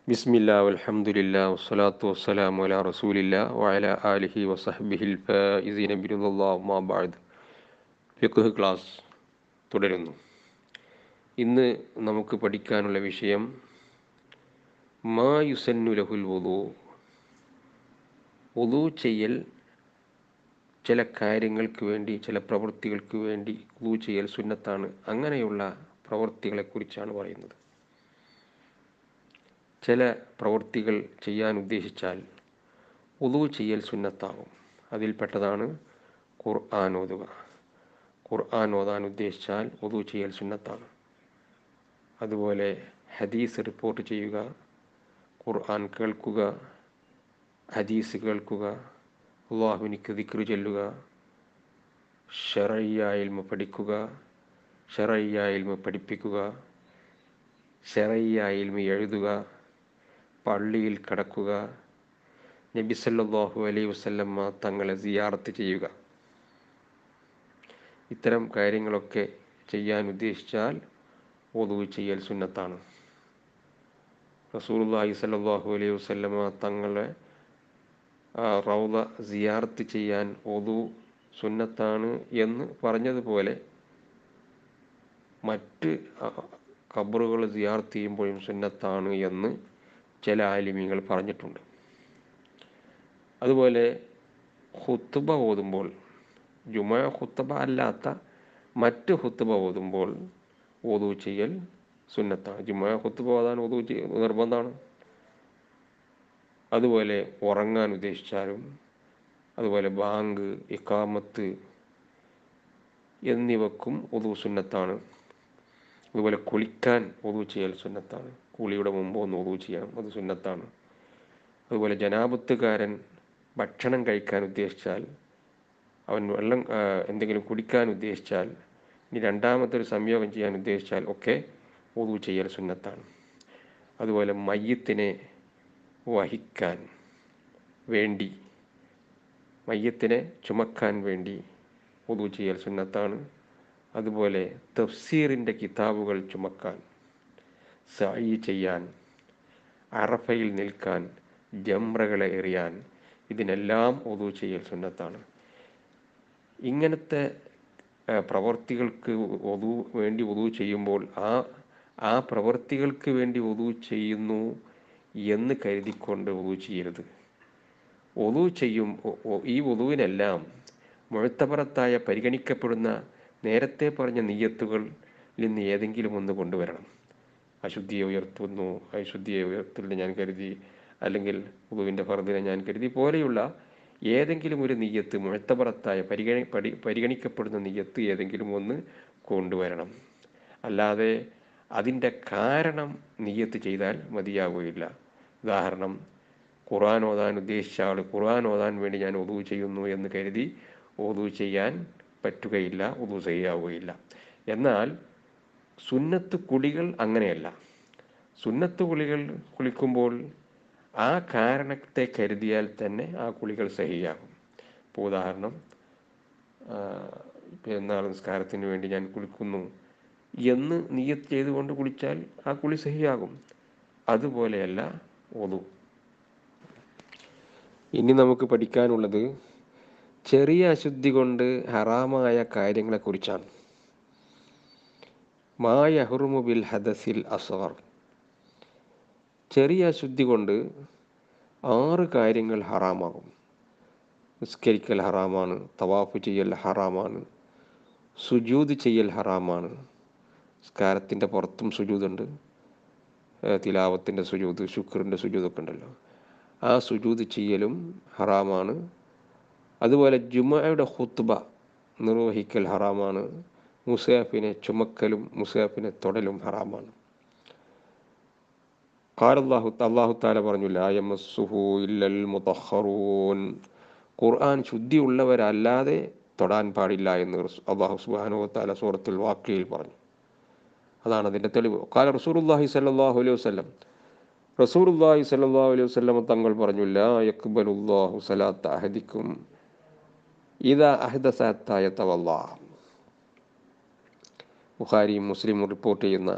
ബിസ്മില്ലാ വൽഹംദുലില്ലാ വസ്സലാത്തു വസ്സലാമു അലാ റസൂലില്ലാ വഅലാ ആലിഹി വസഹ്ബിഹിൽ ഫായിസീന ബിറുദല്ലാഹി അമ്മാ ബഅദ്. ഫിഖ്ഹ് ക്ലാസ് തുടരുന്നു. ഇന്ന് നമുക്ക് പഠിക്കാനുള്ള വിഷയം മാ യുസന്നു ലഹുൽ വുളൂ. വുളൂ ചെയ്യൽ, ചില കാര്യങ്ങൾക്ക് വേണ്ടി, ചില പ്രവൃത്തികൾക്ക് വേണ്ടി വുളൂ ചെയ്യൽ സുന്നത്താണ്. അങ്ങനെയുള്ള പ്രവൃത്തികളെക്കുറിച്ചാണ് പറയുന്നത്. ചില പ്രവൃത്തികൾ ചെയ്യാൻ ഉദ്ദേശിച്ചാൽ വുളൂ ചെയ്യൽ സുന്നത്താകും. അതിൽപ്പെട്ടതാണ് ഖുർആൻ ഓതുക. ഖുർആൻ ഓതാൻ ഉദ്ദേശിച്ചാൽ വുളൂ ചെയ്യൽ സുന്നത്താണ്. അതുപോലെ ഹദീസ് റിപ്പോർട്ട് ചെയ്യുക, ഖുർആൻ കേൾക്കുക, ഹദീസ് കേൾക്കുക, അല്ലാഹുവിനിക്ക് ദിക്ർ ചൊല്ലുക, ശർഈയായ ഇൽമ് പഠിക്കുക, ശർഈയായ ഇൽമ് പഠിപ്പിക്കുക, ശർഈയായ ഇൽമ് എഴുതുക, പള്ളിയിൽ കടക്കുക, നബി സല്ലല്ലാഹു അലൈഹി വസല്ലമ തങ്ങളെ സിയാറത്ത് ചെയ്യുക. ഇത്തരം കാര്യങ്ങളൊക്കെ ചെയ്യാൻ ഉദ്ദേശിച്ചാൽ വുളൂ ചെയ്യൽ സുന്നത്താണ്. റസൂലുള്ളാഹി സ്വല്ലല്ലാഹു അലൈഹി വസല്ലമ തങ്ങളെ റൗള സിയാറത്ത് ചെയ്യാൻ വുളൂ സുന്നത്താണ് എന്ന് പറഞ്ഞതുപോലെ മറ്റ് ഖബറുകൾ സിയാറത്ത് ചെയ്യുമ്പോഴും സുന്നത്താണ് എന്ന് ചില ആലിമീങ്ങൾ പറഞ്ഞിട്ടുണ്ട്. അതുപോലെ ഖുത്ബ ഓതുമ്പോൾ, ജുമുഅ ഖുത്ബ അല്ലാത്ത മറ്റ് ഖുത്ബ ഓതുമ്പോൾ വുളൂ ചെയ്യൽ സുന്നത്താണ്. ജുമുഅ ഖുത്ബ ഓതാൻ വുളൂ നിർബന്ധമാണ്. അതുപോലെ ഉറങ്ങാൻ ഉദ്ദേശിച്ചാലും, അതുപോലെ ബാങ്ക്, ഇഖാമത്ത് എന്നിവക്കും വുളൂ സുന്നത്താണ്. അതുപോലെ കുളിക്കാൻ വുളൂ ചെയ്യൽ സുന്നത്താണ്. കുളിയുടെ മുമ്പ് ഒന്ന് വുളൂ ചെയ്യാം, അത് സുന്നത്താണ്. അതുപോലെ ജനാബത്തുകാരൻ ഭക്ഷണം കഴിക്കാൻ ഉദ്ദേശിച്ചാൽ, അവൻ വെള്ളം എന്തെങ്കിലും കുടിക്കാൻ ഉദ്ദേശിച്ചാൽ, ഇനി രണ്ടാമത്തെ ഒരു സംയോഗം ചെയ്യാൻ ഉദ്ദേശിച്ചാൽ ഒക്കെ വുളൂ ചെയ്യൽ സുന്നത്താണ്. അതുപോലെ മയ്യിത്തിനെ വഹിക്കാൻ വേണ്ടി, മയ്യിത്തിനെ ചുമക്കാൻ വേണ്ടി വുളൂ ചെയ്യൽ സുന്നത്താണ്. അതുപോലെ തഫ്സീറിൻ്റെ കിതാബുകൾ ചുമക്കാൻ, സഈ ചെയ്യാൻ, അറഫയിൽ നിൽക്കാൻ, ജംറകളെ എറിയാൻ, ഇതിനെല്ലാം വുളൂ ചെയ്യൽ സുന്നത്താണ്. ഇങ്ങനത്തെ പ്രവർത്തികൾക്ക് വേണ്ടി വുളൂ ചെയ്യുമ്പോൾ ആ പ്രവർത്തികൾക്ക് വേണ്ടി വുളൂ ചെയ്യുന്നു എന്ന് കരുതിക്കൊണ്ട് വുളൂ ചെയ്യരുത്. വുളൂ ചെയ്യും, ഈ വുളൂവിനെല്ലാം മുഅ്തബറത്തായ പരിഗണിക്കപ്പെടുന്ന നേരത്തെ പറഞ്ഞ നിയ്യത്തുകളിൽ നിന്ന് ഏതെങ്കിലും ഒന്ന് കൊണ്ടുവരണം. അശുദ്ധിയെ ഉയർത്തുന്നു ഞാൻ കരുതി, അല്ലെങ്കിൽ വുളൂവിൻ്റെ ഫർദിനെ ഞാൻ കരുതി പോലെയുള്ള ഏതെങ്കിലും ഒരു നിയ്യത്ത്, മുഅ്തബറത്തായ പരിഗണിക്കപ്പെടുന്ന നിയ്യത്ത് ഏതെങ്കിലും ഒന്ന് കൊണ്ടുവരണം. അല്ലാതെ അതിൻ്റെ കാരണം നിയ്യത്ത് ചെയ്താൽ മതിയാവുകയില്ല. ഉദാഹരണം, ഖുർആൻ ഓതാൻ ഉദ്ദേശിച്ച ആൾ ഖുർആൻ ഓതാൻ വേണ്ടി ഞാൻ വുളൂ ചെയ്യുന്നു എന്ന് കരുതി വുളൂ ചെയ്യാൻ പറ്റുകയില്ല, വുളൂ ശരിയാവുകയില്ല. എന്നാൽ സുന്നത്ത് കുളികൾ അങ്ങനെയല്ല. സുന്നത്ത് കുളിക്കുമ്പോൾ ആ കാരണത്തെ കരുതിയാൽ തന്നെ ആ കുളികൾ സഹിയാകും. ഇപ്പോൾ ഉദാഹരണം, പെരുന്നാൾ നിസ്കാരത്തിന് വേണ്ടി ഞാൻ കുളിക്കുന്നു എന്ന് നിയ്യത്ത് ചെയ്തുകൊണ്ട് കുളിച്ചാൽ ആ കുളി സഹിയാകും. അതുപോലെയല്ല വുളൂ. ഇനി നമുക്ക് പഠിക്കാനുള്ളത് ചെറിയ അശുദ്ധി കൊണ്ട് ഹറാമായ കാര്യങ്ങളെക്കുറിച്ചാണ്. മാ യഹ്റുമു ബിൽ ഹദസിൽ അസ്ഗർ. ചെറിയ അശുദ്ധി കൊണ്ട് 6 കാര്യങ്ങൾ ഹറാമാകും. നിസ്കരിക്കൽ ഹറാമാണ്, തവാഫ് ചെയ്യൽ ഹറാമാണ്, സുജൂദ് ചെയ്യൽ ഹറാമാണ്. നിസ്കാരത്തിൻ്റെ പുറത്തും സുജൂദുണ്ട്, തിലാവത്തിൻ്റെ സുജൂദ്, ശുക്റിൻ്റെ സുജൂദൊക്കെ ഉണ്ടല്ലോ, ആ സുജൂദ് ചെയ്യലും ഹറാമാണ്. അതുപോലെ ജുമുഅയുടെ ഖുത്ബ നിർവഹിക്കൽ ഹറാമാണ്. മുസ്ഹഫിനെ ചുമക്കലും മുസ്ഹഫിനെ തൊടലും ഹറാമാണ്. അല്ലാഹു തആല പറഞ്ഞു, ലാ യമസ്സുഹു ഇല്ലൽ മുതഹ്ഹറൂൻ. ഖുർആൻ ശുദ്ധിയുള്ളവരല്ലാതെ തൊടാൻ പാടില്ല എന്ന് അല്ലാഹു സുബ്ഹാനഹു വ തആല സൂറത്തുൽ വാഖിയയിൽ പറഞ്ഞു. അതാണ് അതിൻ്റെ തെളിവ്. ഖാല റസൂലുള്ളാഹി സ്വല്ലല്ലാഹു അലൈഹി വസല്ലം തങ്ങൾ പറഞ്ഞു, ലാ യഖ്ബലുല്ലാഹു സലാത്ത അഹദിക്കും ഇദാ അഹ്ദസ ഹത്താ യതവല്ലാ. ബുഖാരിയും മുസ്ലിമും റിപ്പോർട്ട് ചെയ്യുന്ന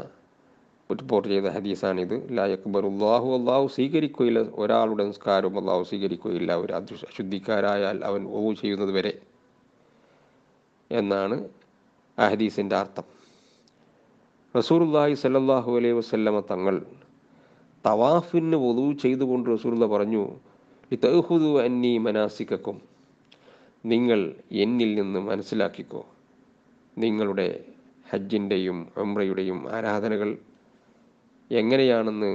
റിപ്പോർട്ട് ചെയ്ത ഹദീസാണിത്. ലാ യഖ്ബലുല്ലാഹു, അള്ളാഹു സ്വീകരിക്കുകയില്ല ഒരാളുടെ നിസ്കാരവും അള്ളാഹു സ്വീകരിക്കുകയില്ല ഒരു അശുദ്ധിക്കാരായാൽ അവൻ ഒളു ചെയ്യുന്നത് വരെ എന്നാണ് ആ ഹദീസിൻ്റെ അർത്ഥം. റസൂലുള്ളാഹി സ്വല്ലല്ലാഹു അലൈഹി വസല്ലമ തങ്ങൾ തവാഫിന് ഒളു ചെയ്തുകൊണ്ട് റസൂലുള്ള പറഞ്ഞു, ലിതഖുദു അന്നി മനാസികക്കും, നിങ്ങൾ എന്നിൽ നിന്ന് മനസ്സിലാക്കിക്കോ നിങ്ങളുടെ ഹജ്ജിൻ്റെയും ഉംറയുടെയും ആരാധനകൾ എങ്ങനെയാണെന്ന്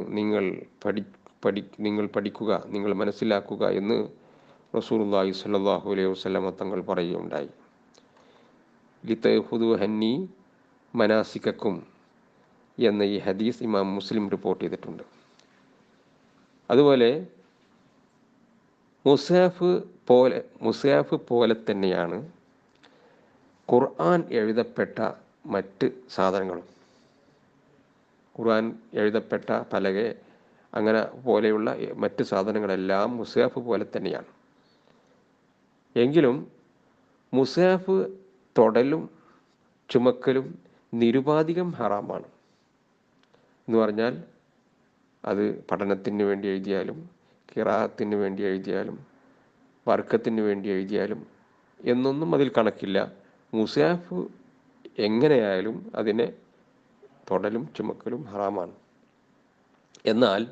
നിങ്ങൾ പഠിക്കുക, നിങ്ങൾ മനസ്സിലാക്കുക എന്ന് റസൂലുള്ളാഹി സ്വല്ലല്ലാഹു അലൈഹി വസല്ലമ തങ്ങൾ പറയുകയുണ്ടായി. ലിതഖുദു അന്നി മനാസികക്കും എന്ന ഈ ഹദീസ് ഇമാം മുസ്ലിം റിപ്പോർട്ട് ചെയ്തിട്ടുണ്ട്. അതുപോലെ മുസ്ഹഫ് പോലെ തന്നെയാണ് ഖുർആൻ എഴുതപ്പെട്ട മറ്റ് സാധനങ്ങളും. ഖുർആൻ എഴുതപ്പെട്ട പലക അങ്ങനെ പോലെയുള്ള മറ്റ് സാധനങ്ങളെല്ലാം മുസ്ഹഫ് പോലെ തന്നെയാണ്. എങ്കിലും മുസ്ഹഫ് തൊടലും ചുമക്കലും നിരുപാധികം ഹറാമാണ്. എന്ന് പറഞ്ഞാൽ അത് പഠനത്തിന് വേണ്ടി എഴുതിയാലും ഖിറാഅത്തിന് വേണ്ടി എഴുതിയാലും വർക്കത്തിന് വേണ്ടി എഴുതിയാലും എന്നൊന്നും അതിൽ കണക്കില്ല. മുസ്ഹഫ് എങ്ങനെയായാലും അതിനെ തൊടലും ചുമക്കലും ഹറാമാണ്. എന്നാൽ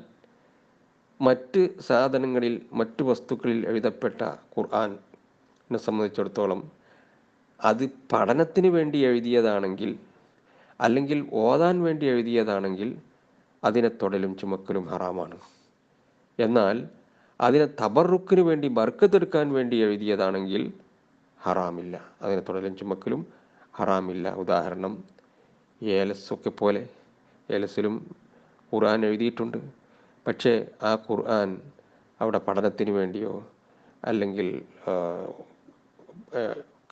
മറ്റ് സാധനങ്ങളിൽ മറ്റ് വസ്തുക്കളിൽ എഴുതപ്പെട്ട ഖുർആനെ സംബന്ധിച്ചിടത്തോളം അത് പഠനത്തിന് വേണ്ടി എഴുതിയതാണെങ്കിൽ അല്ലെങ്കിൽ ഓതാൻ വേണ്ടി എഴുതിയതാണെങ്കിൽ അതിനെ തൊടലും ചുമക്കലും ഹറാമാണ്. എന്നാൽ അതിനെ തബറുക്കിന് വേണ്ടി ബർക്കത്തെടുക്കാൻ വേണ്ടി എഴുതിയതാണെങ്കിൽ ഹറാമില്ല, അതിനെ തൊടലും ചുമക്കലും ഹറാമില്ല. ഉദാഹരണം ഏലസൊക്കെ പോലെ, ഏലസിലും ഖുർആൻ എഴുതിയിട്ടുണ്ട്. പക്ഷേ ആ ഖുർആൻ അവിടെ പഠനത്തിന് വേണ്ടിയോ അല്ലെങ്കിൽ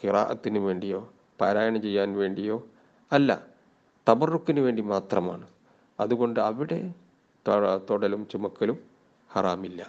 ഖിറാഅത്തിന് വേണ്ടിയോ പാരായണം ചെയ്യാൻ വേണ്ടിയോ അല്ല, തബറുക്കിന് വേണ്ടി മാത്രമാണ്. അതുകൊണ്ട് അവിടെ തൊടലും ചുമക്കലും ഹറാമില്ല.